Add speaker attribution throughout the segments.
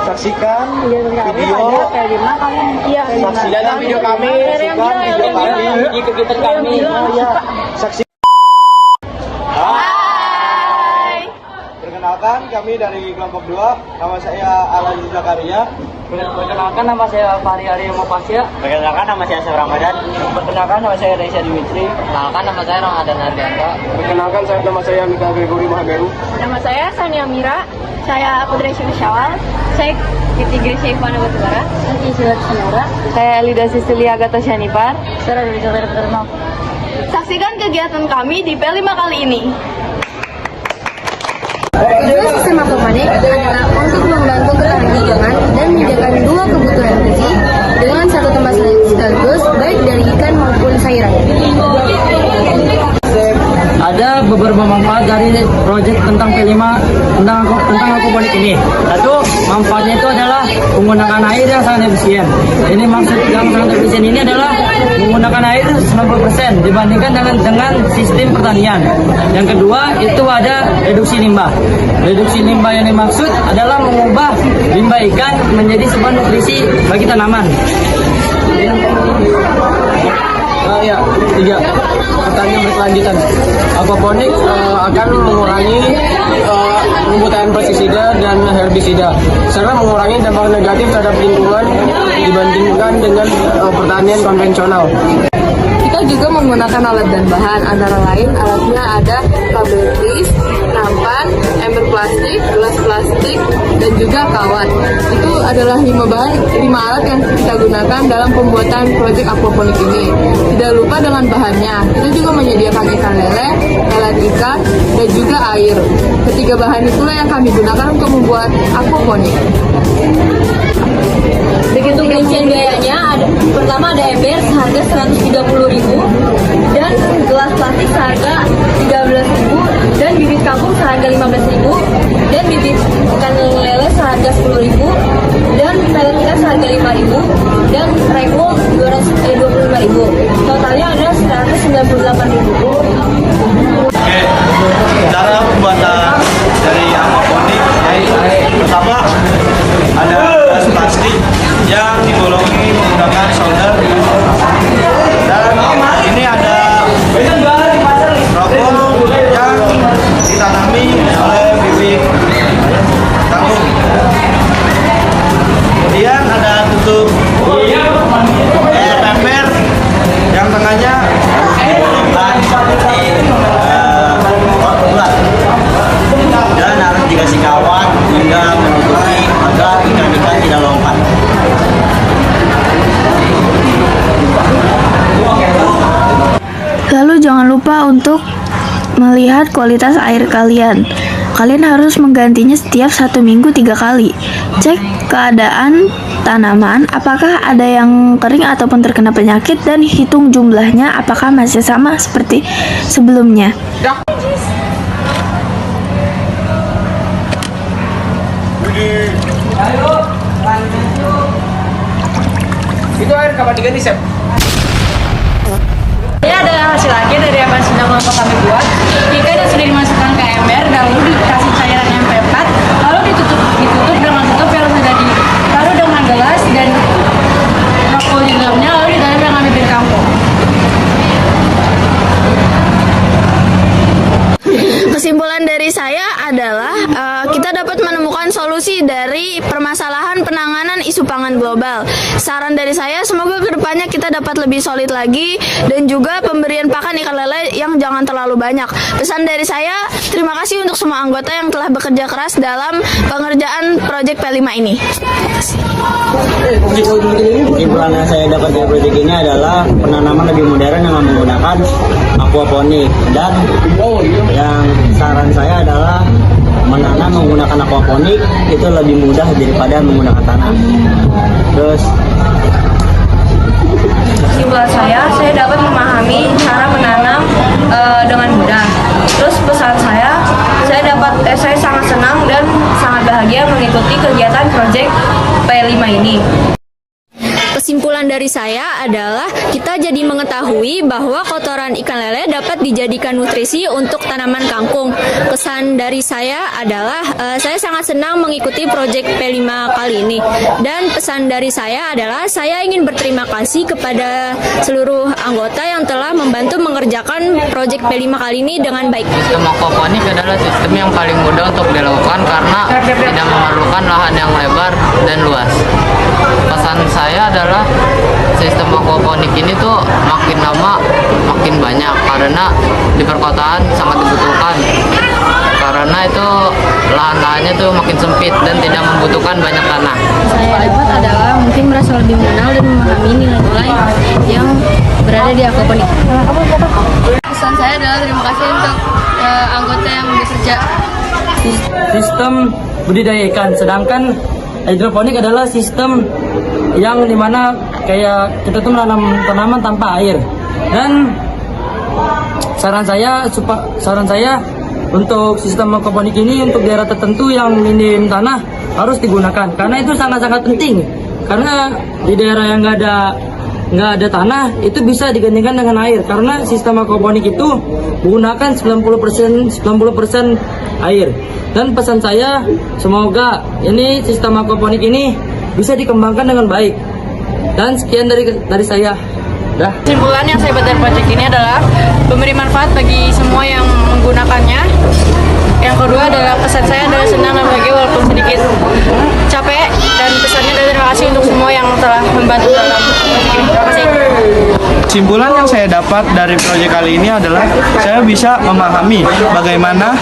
Speaker 1: saksikan video
Speaker 2: Saksikan video kami, di kegiatan kami.
Speaker 1: saksi. Perkenalkan, kami dari kelompok 2. Nama saya Aladin Zakaria.
Speaker 2: Perkenalkan, nama saya Fahri Arya Mopasya.
Speaker 1: Perkenalkan, nama saya Syah Ramadan.
Speaker 2: Perkenalkan, nama saya Reza Dimitri. Perkenalkan, nama saya Ramadan Ardianta.
Speaker 1: Perkenalkan, nama saya Mika Gregory Mahameru.
Speaker 3: Nama saya Sania Mira. Saya Putri Syawal. Saya Titi Grisya Ivana Batubara. Saya Silat Sinora.
Speaker 4: Saya Lida Sisilia Agatha Syanipar.
Speaker 3: Saya dari Jakarta Termal. Saksikan kegiatan kami di P5 kali ini.
Speaker 5: Tujuan sistem aquaponik adalah untuk membantu keterhijauan dan menjaga dua kebutuhan gizi dengan satu tempat sekaligus, baik dari ikan maupun sayuran.
Speaker 2: Ada beberapa manfaat dari proyek tentang P5 tentang aquaponik ini. Satu, manfaatnya itu adalah menggunakan air yang sangat efisien. Ini maksud yang sangat efisien ini adalah menggunakan air 90% dibandingkan dengan sistem pertanian. Yang kedua, itu ada reduksi limbah. Reduksi limbah yang dimaksud adalah mengubah limbah ikan menjadi sebuah nutrisi bagi tanaman.
Speaker 1: Ya, 3. Pertanyaan berkelanjutan. Aquaponik akan mengurangi penggunaan pestisida dan herbisida, serta mengurangi dampak negatif terhadap lingkungan dibandingkan dengan pertanian konvensional.
Speaker 5: Kita juga menggunakan alat dan bahan, antara lain alatnya ada kabel tis, nampan, ember plastik, gelas plastik, dan juga kawat. Itu adalah 5 alat yang kita gunakan dalam pembuatan proyek aquaponik ini. Tidak lupa dengan bahannya, kita juga menyediakan ikan lele, lalat ikan, dan juga air. Ketiga bahan itulah yang kami gunakan untuk membuat aquaponik.
Speaker 3: Begitu rincian biayanya, pertama ada ember seharga 130.000 dan gelas plastik seharga 13.000 dan bibit kangkung seharga 15.000 dan bibit ikan lele seharga 10.000 dan pelet ikan seharga 5.000 dan reko 25.000. Totalnya ada 198.000.
Speaker 1: Oke, cara pembuatan dari aquaponik. Pertama, ada gelas plastik yang dibolongi menggunakan solder, dan ini ada rokok yang ditanami oleh bibit kangkung. Kemudian ada tutup ember yang tengahnya dibolongkan seperti bulat, dan harus dikasih kawat hingga menutupi agar ikan-ikan tidak lompat.
Speaker 4: Lalu jangan lupa untuk melihat kualitas air kalian. Kalian harus menggantinya setiap 1 minggu 3 kali. Cek keadaan tanaman, apakah ada yang kering ataupun terkena penyakit, dan hitung jumlahnya apakah masih sama seperti sebelumnya.
Speaker 2: Itu air kapan diganti, Sep?
Speaker 3: Ini adalah hasil akhir dari apa yang sudah kami buat. Ikan yang sudah dimasukkan ke ember, dahulu dikasih cairan MP4, lalu ditutup dengan tutup yang sudah ditaruh dengan gelas dan rokok di dalamnya, lalu ditanam dengan bibit kangkung.
Speaker 4: Kesimpulan dari saya adalah kita dapat menemukan solusi dari permasalahan penanganan isu pangan global. Saran dari saya, semoga kedepannya kita dapat lebih solid lagi, dan juga pemberian pakan ikan lele yang jangan terlalu banyak. Pesan dari saya, terima kasih untuk semua anggota yang telah bekerja keras dalam pengerjaan proyek P5 ini.
Speaker 1: Kesimpulan yang saya dapat dari proyek ini adalah penanaman lebih modern dengan menggunakan aquaponik, dan yang saran saya adalah menanam menggunakan aquaponik itu lebih mudah daripada menggunakan tanah. Terus
Speaker 3: Kesimpulan saya dapat memahami cara menanam dengan mudah. Terus pesan saya sangat senang dan sangat bahagia mengikuti kegiatan proyek P5 ini. kesimpulan dari saya adalah kita jadi mengetahui bahwa kotoran ikan lele dapat dijadikan nutrisi untuk tanaman kangkung. Kesan dari saya adalah saya sangat senang mengikuti proyek P5 kali ini. Dan pesan dari saya adalah saya ingin berterima kasih kepada seluruh anggota yang telah membantu mengerjakan proyek P5 kali ini dengan baik.
Speaker 2: Sistem aquaponik adalah sistem yang paling mudah untuk dilakukan karena tidak memerlukan lahan yang lebar dan luas. Pesan saya adalah sistem aquaponik ini tuh makin lama makin banyak karena di perkotaan sangat dibutuhkan. Karena itu lahan-lahannya tuh makin sempit dan tidak membutuhkan banyak tanah.
Speaker 3: Saya dapat adalah mungkin merasa lebih mengenal dan memahami nilai-nilai yang berada di aquaponik.
Speaker 5: Pesan saya adalah terima kasih untuk anggota yang bekerja.
Speaker 2: Sistem budidaya ikan, sedangkan hidroponik adalah sistem yang dimana kayak kita tuh menanam tanaman tanpa air. Dan saran saya untuk sistem aquaponik ini untuk daerah tertentu yang minim tanah harus digunakan karena itu sangat-sangat penting. Karena di daerah yang nggak ada tanah itu bisa digantikan dengan air karena sistem aquaponik itu menggunakan 90% air. Dan pesan saya semoga ini sistem aquaponik ini bisa dikembangkan dengan baik. Dan sekian dari saya. Dah.
Speaker 5: Kesimpulan yang saya buat dari proyek ini adalah memberi manfaat bagi semua yang menggunakannya. Yang kedua adalah pesan saya adalah senang dan bahagia walaupun sedikit capek, dan pesannya adalah terima kasih untuk semua yang telah membantu dalam proyek ini. Terima kasih.
Speaker 6: Kesimpulan yang saya dapat dari proyek kali ini adalah saya bisa memahami bagaimana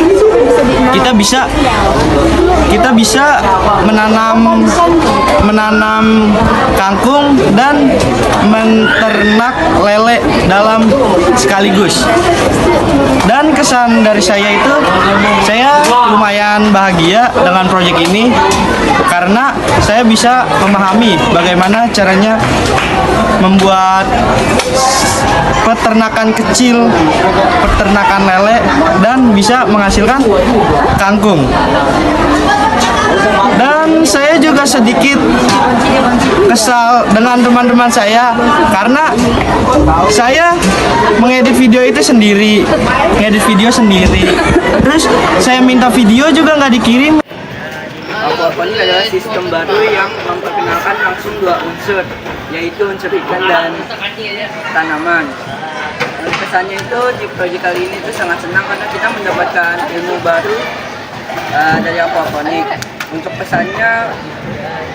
Speaker 6: kita bisa menanam kangkung dan menternak lele dalam sekaligus. Dan kesan dari saya itu saya lumayan bahagia dengan proyek ini karena saya bisa memahami bagaimana caranya membuat peternakan kecil, peternakan lele, dan bisa menghasilkan kangkung. Dan saya juga sedikit kesal dengan teman-teman saya karena saya mengedit video itu sendiri, terus saya minta video juga nggak dikirim.
Speaker 7: Aquaponik adalah sistem baru yang memperkenalkan langsung dua unsur, yaitu unsur ikan dan tanaman. Kesannya itu di proyek kali ini itu sangat senang karena kita mendapatkan ilmu baru dari aquaponik. Untuk pesannya,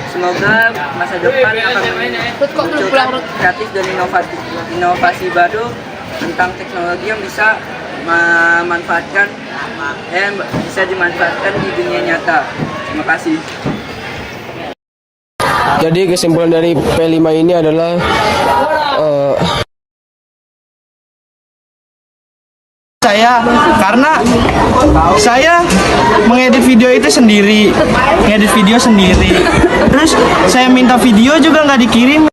Speaker 7: semoga masa depan akan memunculkan kreatif dan inovasi baru tentang teknologi yang bisa bisa dimanfaatkan di dunia nyata. Terima kasih.
Speaker 8: Jadi kesimpulan dari P5 ini adalah
Speaker 6: karena saya mengedit video itu sendiri, terus saya minta video juga nggak dikirim.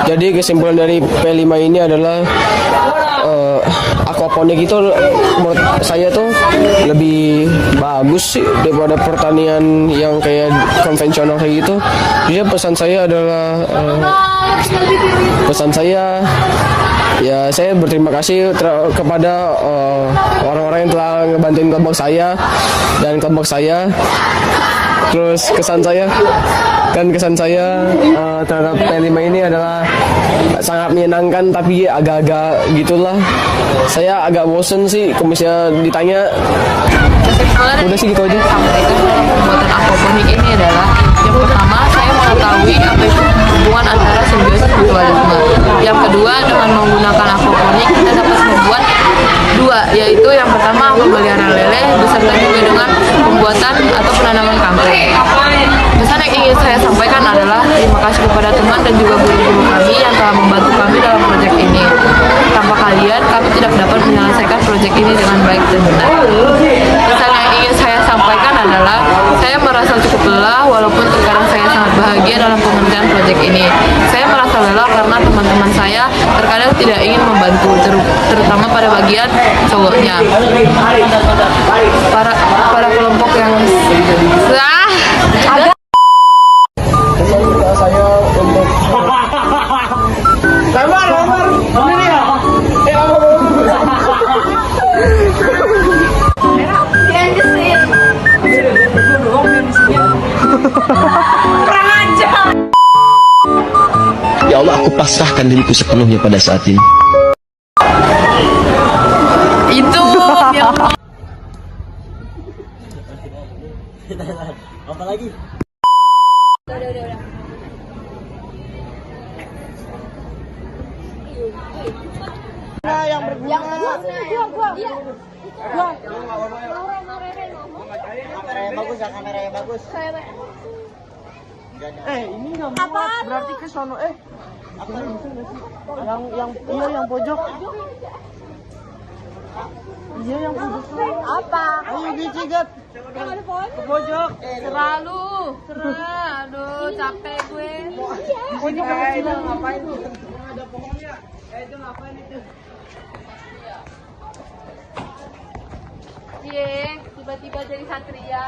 Speaker 8: Jadi kesimpulan dari P5 ini adalah aquaponik itu menurut saya tuh lebih bagus sih daripada pertanian yang kayak konvensional kayak gitu. Jadi pesan saya adalah ya saya berterima kasih kepada orang-orang yang telah ngebantuin kelompok saya dan kelompok saya. Terus kesan saya terhadap P5 ini adalah sangat menyenangkan tapi agak-agak gitulah. Saya agak bosen sih kalau misalnya ditanya. Udah sih gitu aja.
Speaker 5: Sampaikan dalam pembuatan aquaponik ini adalah yang pertama saya mengetahui apa itu hubungan antara simbiosis mutualisme. Yang kedua dengan menggunakan aquaponik kita dapat membuat dua, yaitu yang pertama pemeliharaan lele beserta juga dengan pembuatan atau penanaman kangkung. Pesan yang ingin saya sampaikan adalah terima kasih kepada teman dan juga guru-guru kami yang telah membantu kami dalam proyek ini. Tanpa kalian, kami tidak dapat menyelesaikan proyek ini dengan baik dan benar. Pesan yang ingin saya sampaikan adalah saya merasa cukup lelah walaupun terkadang saya sangat bahagia dalam pengerjaan proyek ini. Saya merasa lelah karena teman-teman saya terkadang tidak ingin membantu, terutama pada bagian cowoknya. Para kelompok yang
Speaker 8: Saya untuk
Speaker 9: pasrahkan diriku sepenuhnya pada saat ini.
Speaker 5: Itu yang
Speaker 1: Apa lagi?
Speaker 3: Udah.
Speaker 1: Kamera yang bagus ya, kamera yang bagus.
Speaker 6: Ini nggak muat, berarti ke sono. Yang pojok. Iya yang pojok.
Speaker 5: apa?
Speaker 6: Ayo dicigat. Ke pojok.
Speaker 5: Aduh, capek gue.
Speaker 6: Pojok kecil ngapain? Ada pohonnya. Itu ngapain itu?
Speaker 5: Cie, tiba-tiba jadi satria.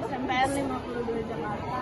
Speaker 4: SMPN 52 Jakarta.